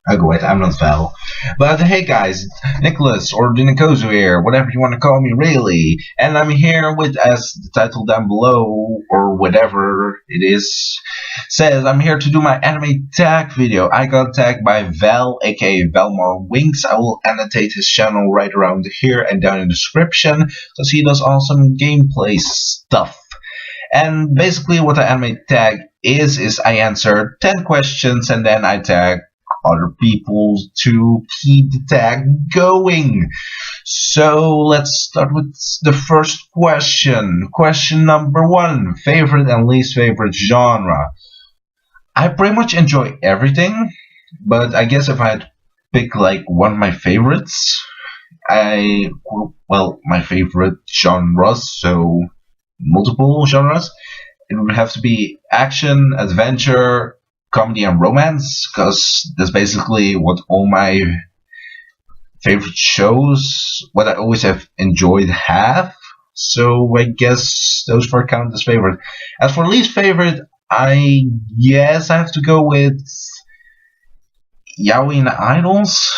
Oh wait, I'm not Val. But hey guys, Nicholas or Dinakozu here, whatever you want to call me really. And I'm here with, as the title down below, or whatever it is, says, I'm here to do my anime tag video. I got tagged by Val, aka Valmar Winks. I will annotate his channel right around here and down in the description, because he does awesome gameplay stuff. And basically what the anime tag is I answer 10 questions and then I tag other people to keep the tag going. So let's start with the first question. Question number 1. Favorite and least favorite genre. I pretty much enjoy everything, but I guess if I had to pick like one of my favorites, my favorite genres, so multiple genres, it would have to be action, adventure, comedy, and romance, because that's basically what all my favorite shows, what I always have enjoyed, have. So I guess those four count as favorite. As for least favorite, I guess I have to go with yaoi and idols.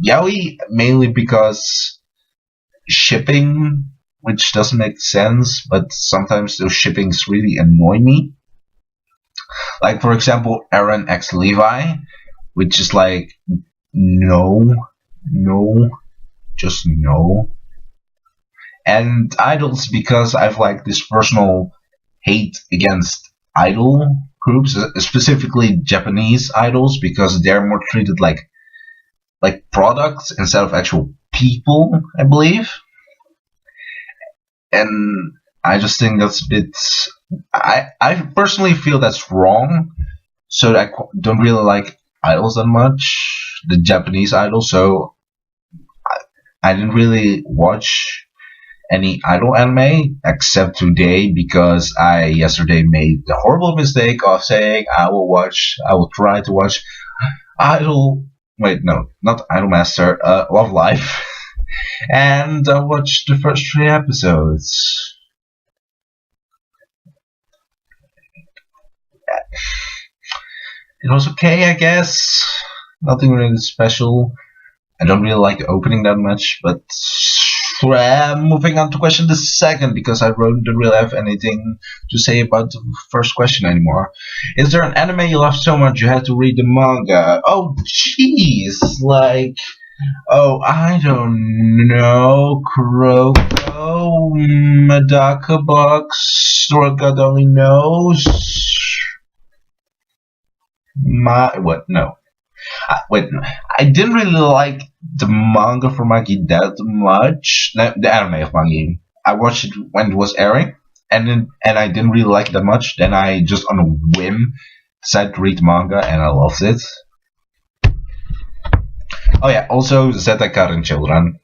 Yaoi mainly because shipping, which doesn't make sense, but sometimes those shippings really annoy me. Like, for example, Aaron X Levi, which is like, no, just no. And idols, because I've like this personal hate against idol groups, specifically Japanese idols, because they're more treated like products instead of actual people, I believe. And I just think that's a bit. I personally feel that's wrong, so I don't really like idols that much, the Japanese idols. So I didn't really watch any idol anime except today, because I yesterday made the horrible mistake of saying I will try to watch Idol. Wait, no, not Idolmaster. Love Live, and I watched the first 3 episodes. It was okay, I guess. Nothing really special. I don't really like the opening that much, but moving on to question the second, because I don't really have anything to say about the first question anymore. Is there an anime you love so much you had to read the manga? Oh, jeez, like, oh, I don't know, Kuroko, Medaka Box, Lord God only knows. Wait, I didn't really like the manga for Magi that much. No, the anime of Magi. I watched it when it was airing, and I didn't really like it that much. Then I just on a whim decided to read the manga, and I loved it. Oh yeah, also Zeta Karen Children.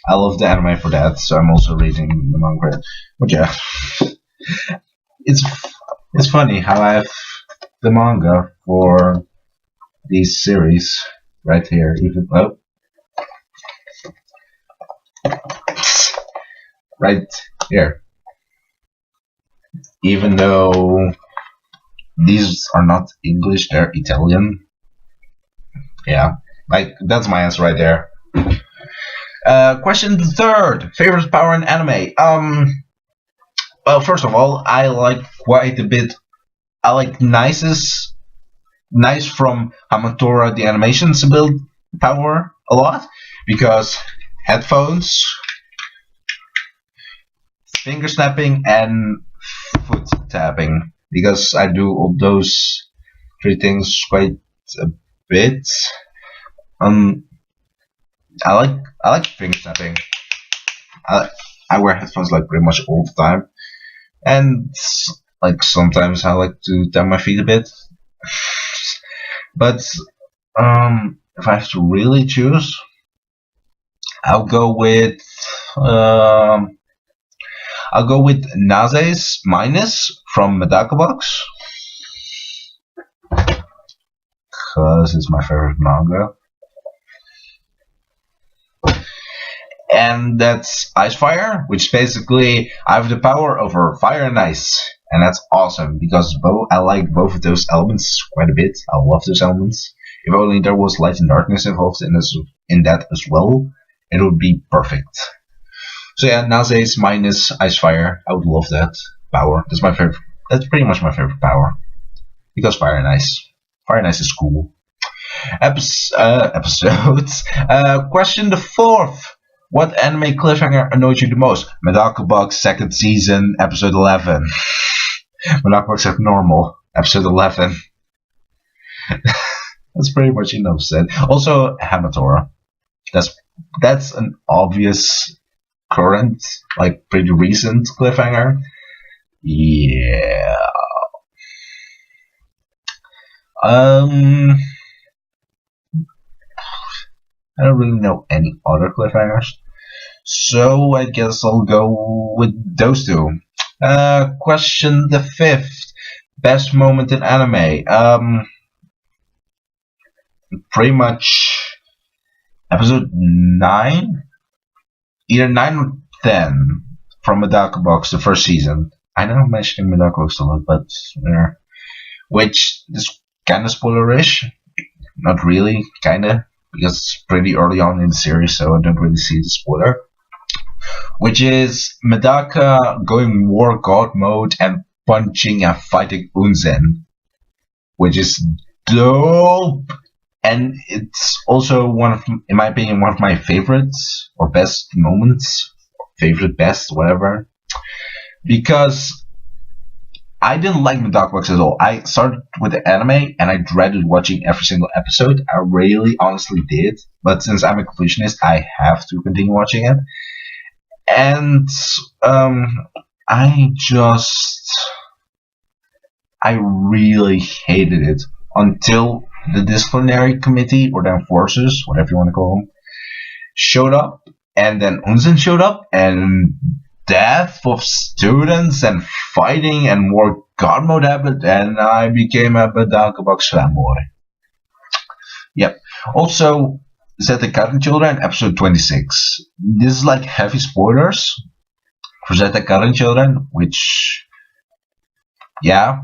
I love the anime for that, so I'm also reading the manga. But yeah, it's funny how I have the manga for these series right here, even right here, even though these are not English, they're Italian. Yeah, like that's my answer right there. Question third: favorite power in anime. Well, first of all, I like quite a bit. I like Nice from Hamatora the animation's build power a lot, because headphones, finger snapping, and foot tapping, because I do all those 3 things quite a bit. I like finger snapping. I wear headphones like pretty much all the time, and like sometimes I like to tap my feet a bit. But if I have to really choose, I'll go with Naze's Minus from Medaka Box, because it's my favorite manga. And that's Ice Fire, which basically I have the power over fire and ice. and that's awesome because I like both of those elements quite a bit. I love those elements. If only there was light and darkness involved in that as well, it would be perfect. So yeah, Naze's minus Ice Fire. I would love that power. That's my favorite. That's pretty much my favorite power because Fire and Ice. Fire and Ice is cool. Episodes. Question the fourth. What anime cliffhanger annoyed you the most? Medaka Box second season, episode 11. Medaka Box Abnormal, episode 11. That's pretty much enough said. Also, Hamatora. That's an obvious current, like pretty recent cliffhanger. Yeah. I don't really know any other cliffhangers, so I guess I'll go with those two. Question the fifth. Best moment in anime. Pretty much episode 9? Either 9 or 10 from Medaka Box, the first season. I know I'm mentioning Medaka Box a lot, but which is kind of spoilerish. Not really, kinda, because it's pretty early on in the series, so I don't really see the spoiler. Which is Medaka going war god mode and punching and fighting Unzen, which is dope. And it's also in my opinion, one of my favorites or best moments, favorite, best, whatever. Because I didn't like Medaka Box at all. I started with the anime and I dreaded watching every single episode. I really, honestly did. But since I'm a completionist, I have to continue watching it. And I really hated it until the disciplinary committee or the enforcers, whatever you want to call them, showed up, and then Unzen showed up, and death of students and fighting and more god mode happened, and I became a Medaka Box fanboy. Yep. Also, Zeta Karen Children, episode 26. This is like heavy spoilers for Zeta Karen Children, which, yeah.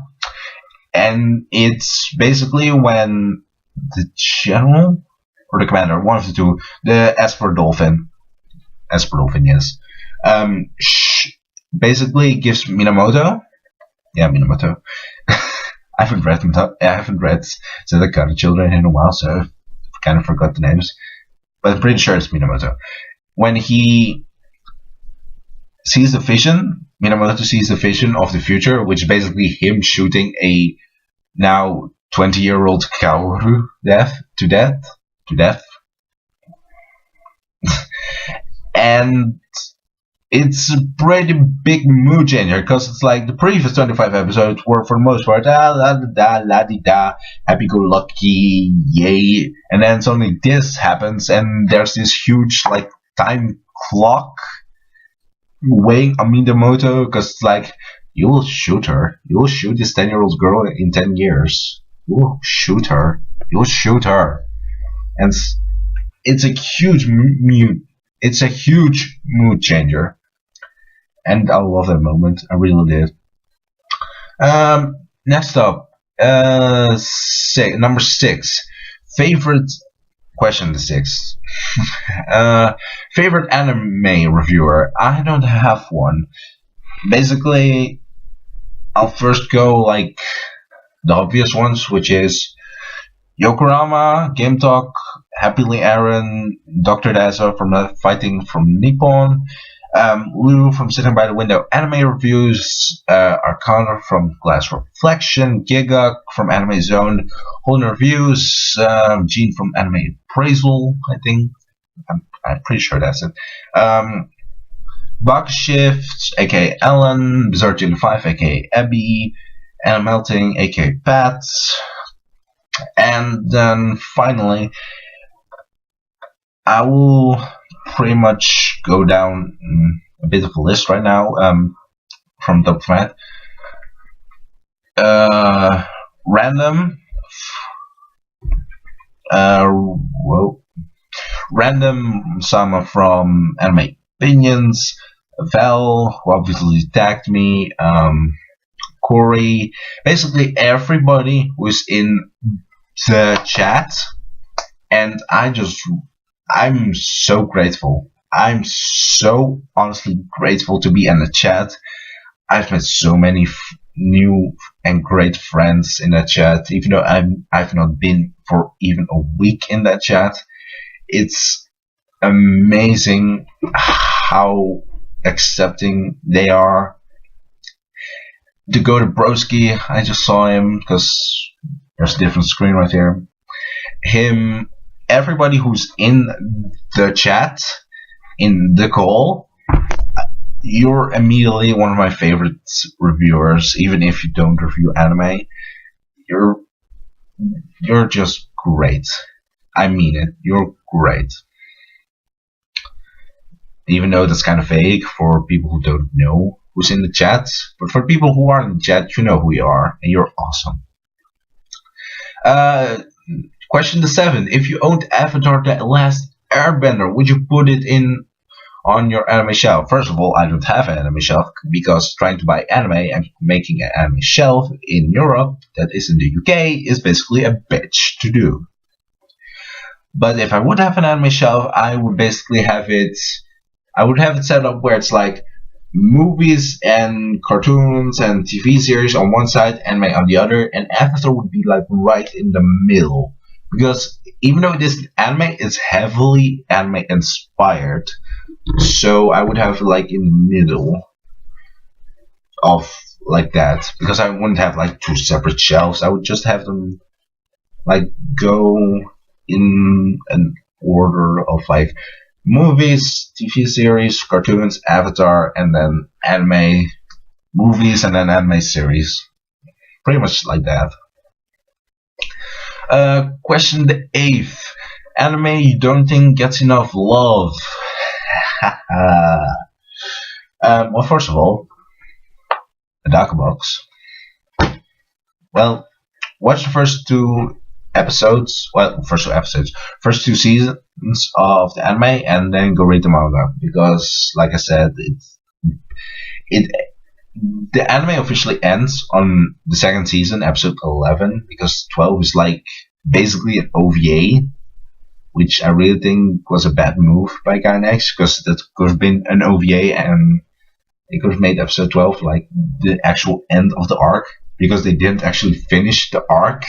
And it's basically when the general or the commander, one of the two, the Esper Dolphin, yes, basically gives Minamoto, Minamoto. I haven't read Zeta Karen Children in a while, so I've kind of forgot the names, but I'm pretty sure it's Minamoto. When he sees the vision, Minamoto sees the vision of the future, which is basically him shooting a now 20-year-old Kaoru to death. And it's a pretty big mood changer, because it's like the previous 25 episodes were for the most part la-di-da, happy-go-lucky, yay, and then suddenly this happens and there's this huge like time clock weighing on Minamoto, because it's like, you will shoot her. You will shoot this 10-year-old girl in 10 years. You will shoot her. You will shoot her. And it's a huge mood changer. And I love that moment. I really did. Next up, number 6. Favorite question the 6th. Favorite anime reviewer. I don't have one. Basically, I'll first go like the obvious ones, which is Yokorama, Game Talk, Happily Aaron, Dr. Daza from Fighting from Nippon, Lou from Sitting by the Window Anime Reviews, Arcana from Glass Reflection, Giga from Anime Zone, Holden Reviews, Gene from Anime Appraisal, I think. I'm pretty sure that's it. Buckshift, aka Ellen, Berserk 5, aka Abby, and Melting, aka Pat. And then finally, I will pretty much go down a bit of a list right now, from top of my head. Random. Random Sama from Anime Opinions, Val, who obviously tagged me, Corey, basically everybody who's in the chat, and I'm so grateful. I'm so honestly grateful to be in the chat. I've met so many new and great friends in that chat, even though I've not been for even a week in that chat. It's amazing how accepting they are. To go to Broski, I just saw him because there's a different screen right here. Him, everybody who's in the chat, in the call, you're immediately one of my favorite reviewers, even if you don't review anime. You're just great. I mean it. You're great. Even though that's kind of vague for people who don't know who's in the chat, but for people who are in the chat, you know who you are, and you're awesome. Question 7: if you owned Avatar The Last Airbender, would you put it in on your anime shelf? First of all, I don't have an anime shelf because trying to buy anime and making an anime shelf in Europe that is in the UK is basically a bitch to do. But if I would have an anime shelf, I would basically have it set up where it's like movies and cartoons and TV series on one side, anime on the other, and Avatar would be like right in the middle. Because even though it is anime, it's heavily anime inspired. So I would have it like in the middle of like that. Because I wouldn't have like two separate shelves. I would just have them like go in an order of like movies, TV series, cartoons, Avatar, and then anime, movies, and then anime series. Pretty much like that. Question the 8th. Anime you don't think gets enough love? Well, first of all, a Dark Box. Well, watch the first two episodes. Well, first two seasons of the anime, and then go read the manga. Because, like I said, the anime officially ends on the second season, episode 11, because 12 is like basically an OVA, which I really think was a bad move by Gainax, because that could have been an OVA and they could have made episode 12 like the actual end of the arc, because they didn't actually finish the arc.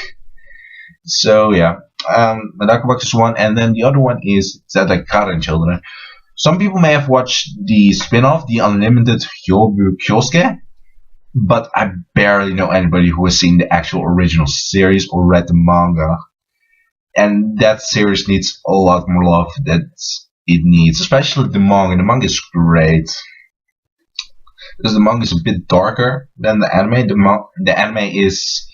So yeah, Madaka Box is one, and then the other one is Zetakaren Children. Some people may have watched the spin-off, the Unlimited Hyobu Kyosuke, but I barely know anybody who has seen the actual original series or read the manga. And that series needs a lot more love than it needs, especially the manga. The manga is great. Because the manga is a bit darker than the anime. The anime is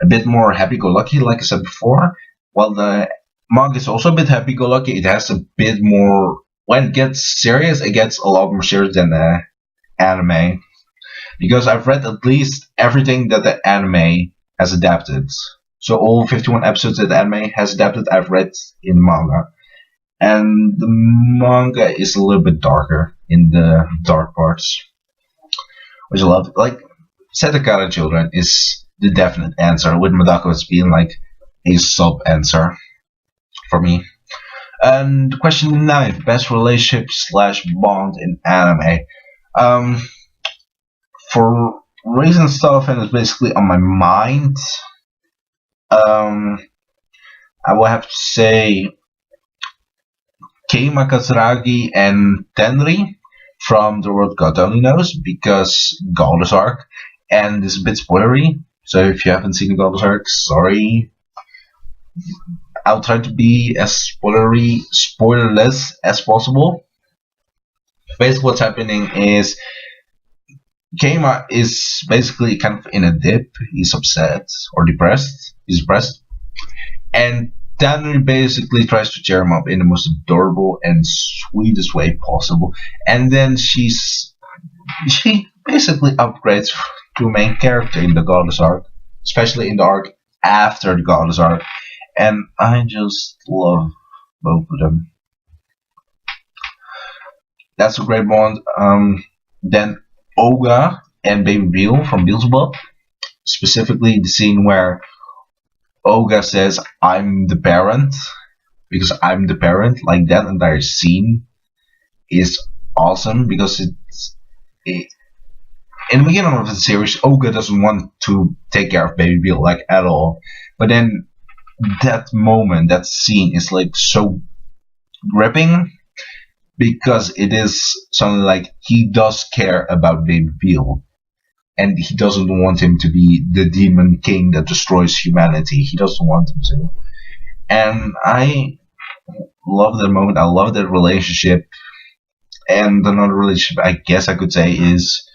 a bit more happy-go-lucky, like I said before. While the manga is also a bit happy-go-lucky, it has a bit more... When it gets serious, it gets a lot more serious than the anime. Because I've read at least everything that the anime has adapted. So all 51 episodes that the anime has adapted, I've read in manga. And the manga is a little bit darker in the dark parts, which I love. Like, Zetakaren Children is the definite answer, with Madako as being like a sub-answer for me. And question 9, best relationship / bond in anime. For recent stuff, and it's basically on my mind, I will have to say Keima Katsuragi and Tenri from The World God Only Knows, because Goddess Arc, and it's a bit spoilery, so if you haven't seen Goddess Arc, sorry. I'll try to be as spoilerless as possible. Basically what's happening is Keima is basically kind of in a dip. He's upset or depressed. He's depressed. And Tanner basically tries to cheer him up in the most adorable and sweetest way possible. And then she basically upgrades to a main character in the Goddess arc, especially in the arc after the Goddess arc. And I just love both of them. That's a great bond. Then Oga and Baby Beal from Beelzebub. specifically the scene where Oga says, "I'm the parent," because I'm the parent. Like that entire scene is awesome because it, in the beginning of the series, Oga doesn't want to take care of Baby Beal like at all. But then that moment, that scene is like so gripping because it is something like he does care about Baby Beal. And he doesn't want him to be the demon king that destroys humanity. He doesn't want him to. And I love that moment. I love that relationship. And another relationship I guess I could say is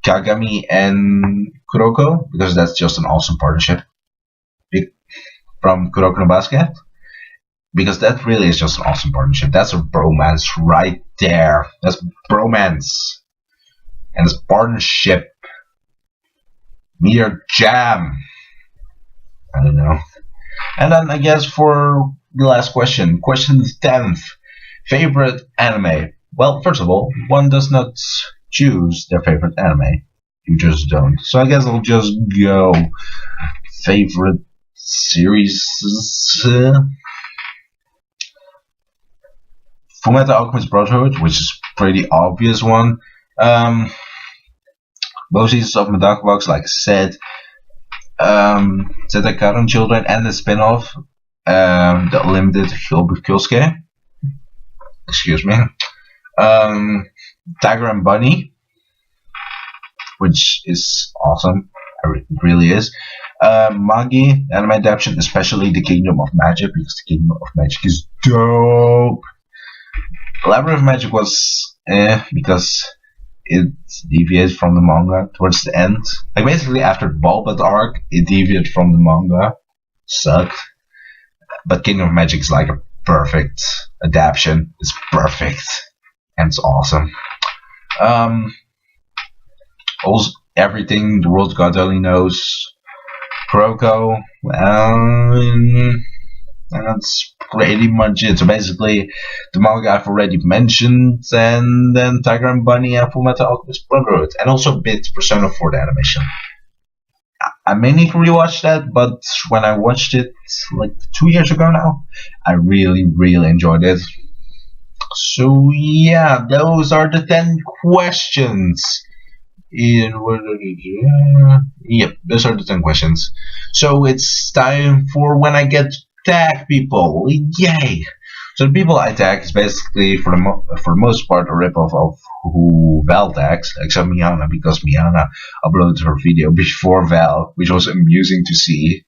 Kagami and Kuroko, because that's just an awesome partnership from Kuroko no Basket. Because that really is just an awesome partnership. That's a bromance right there. That's bromance. And it's partnership. Meteor Jam. I don't know. And then I guess for the last question 10th. Favorite anime? Well, first of all, one does not choose their favorite anime. You just don't. So I guess I'll just go favorite series. Fullmetal Alchemist Brotherhood, which is pretty obvious one. Both seasons of Medaka Box, like I said. Zetakaran Children and the spin-off, the Unlimited Kyosuke. Excuse me. Tiger and Bunny, which is awesome. It really is. Magi, anime adaptation, especially the Kingdom of Magic, because the Kingdom of Magic is dope. Labyrinth of Magic was because it deviated from the manga towards the end. Like basically after the Bulbat arc, it deviated from the manga. Sucked. But Kingdom of Magic is like a perfect adaptation. It's perfect. And it's awesome. Also, everything the world God only knows. Kuroko. And that's pretty much it. So basically, the manga I've already mentioned, and then Tiger and Bunny and Fullmetal Alchemist Brotherhood, and also a bit Persona 4 the animation. I may need to rewatch that, but when I watched it like 2 years ago now, I really, really enjoyed it. So yeah, those are the 10 questions. Yep, those are the 10 questions. So it's time for when I get tag people. Yay! So the people I tag is basically for the most part a ripoff of who Val tags, except Miyana, because Miyana uploaded her video before Val, which was amusing to see.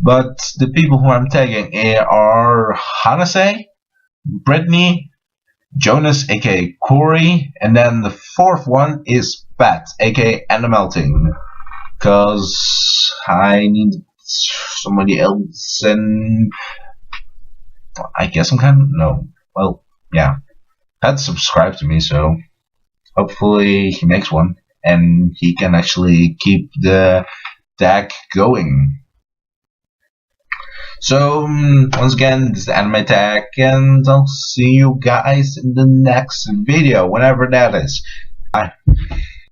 But the people who I'm tagging are Hanase, Brittany, Jonas aka Corey, and then the fourth one is Pat aka Anna Melting, cause I need somebody else, and I guess I'm kind of no. Well, yeah, Pat subscribed to me, so hopefully he makes one and he can actually keep the tag going. So once again, this is the anime tag, and I'll see you guys in the next video, whenever that is. Bye.